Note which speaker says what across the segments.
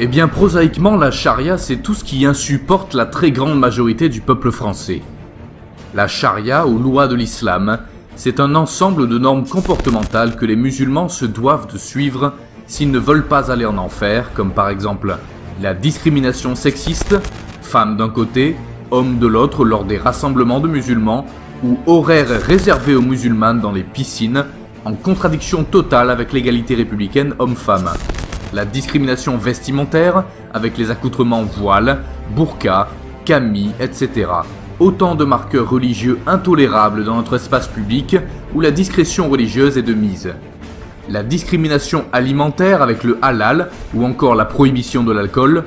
Speaker 1: Eh bien, prosaïquement, la charia, c'est tout ce qui insupporte la très grande majorité du peuple français. La charia, ou loi de l'islam, c'est un ensemble de normes comportementales que les musulmans se doivent de suivre s'ils ne veulent pas aller en enfer, comme par exemple la discrimination sexiste, femmes d'un côté, hommes de l'autre lors des rassemblements de musulmans, ou horaires réservés aux musulmanes dans les piscines, en contradiction totale avec l'égalité républicaine homme-femme. La discrimination vestimentaire avec les accoutrements voile, burqa, camis, etc. Autant de marqueurs religieux intolérables dans notre espace public où la discrétion religieuse est de mise. La discrimination alimentaire avec le halal ou encore la prohibition de l'alcool.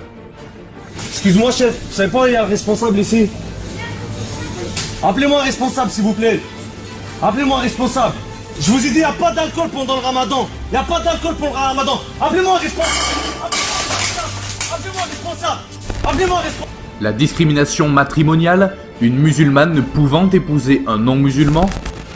Speaker 2: Excuse-moi chef, vous savez pas il y a un responsable ici? Appelez-moi un responsable s'il vous plaît. Appelez-moi un responsable. Je vous ai dit, il n'y a pas d'alcool pendant le ramadan. Il n'y a pas d'alcool pendant le ramadan. Appelez-moi un responsable. Appelez-moi un responsable. Appelez-moi un responsable.
Speaker 1: La discrimination matrimoniale, une musulmane ne pouvant épouser un non-musulman.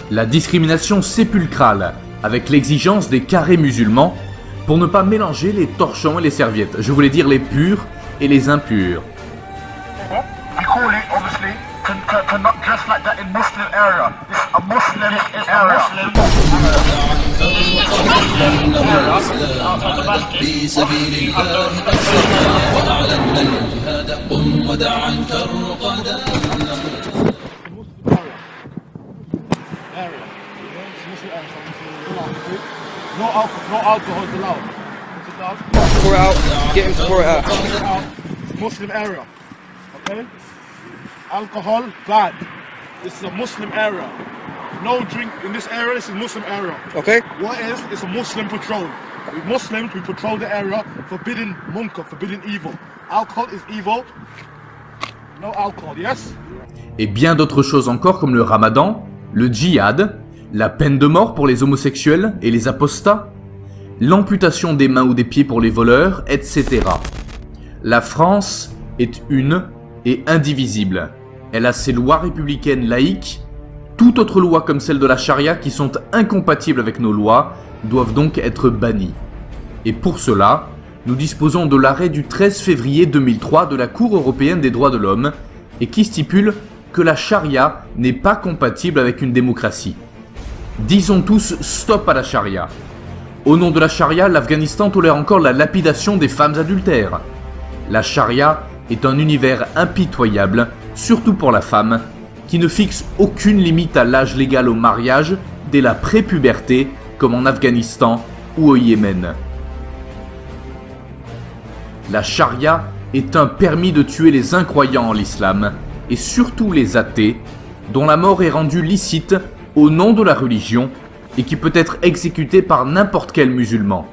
Speaker 1: La discrimination sépulcrale, avec l'exigence des carrés musulmans, pour ne pas mélanger les torchons et les serviettes. Je voulais dire les purs et les impurs.
Speaker 3: Not just like that in Muslim area. It's a Muslim area. في سبيل الله وأعلن الجهاد قم ودع عنك الرقدا.
Speaker 2: No alcohol allowed.
Speaker 4: Pour it out. Get him to pour it out.
Speaker 2: Muslim area. Okay? Alcohol bad. This is a Muslim area. No drink in this area. This is a Muslim area.
Speaker 4: Okay.
Speaker 2: What is? It's a Muslim patrol. We Muslims, we patrol the area, forbidding munkar, forbidding evil. Alcohol is evil. No alcohol, yes?
Speaker 1: Et bien d'autres choses encore comme le ramadan, le djihad, la peine de mort pour les homosexuels et les apostats, l'amputation des mains ou des pieds pour les voleurs, etc. La France est une et indivisible. Elle a ses lois républicaines laïques. Toute autre loi comme celle de la charia qui sont incompatibles avec nos lois doivent donc être bannies. Et pour cela, nous disposons de l'arrêt du 13 février 2003 de la Cour européenne des droits de l'homme et qui stipule que la charia n'est pas compatible avec une démocratie. Disons tous stop à la charia. Au nom de la charia, l'Afghanistan tolère encore la lapidation des femmes adultères. La charia est un univers impitoyable, surtout pour la femme, qui ne fixe aucune limite à l'âge légal au mariage dès la prépuberté, comme en Afghanistan ou au Yémen. La charia est un permis de tuer les incroyants en l'islam, et surtout les athées, dont la mort est rendue licite au nom de la religion, et qui peut être exécutée par n'importe quel musulman.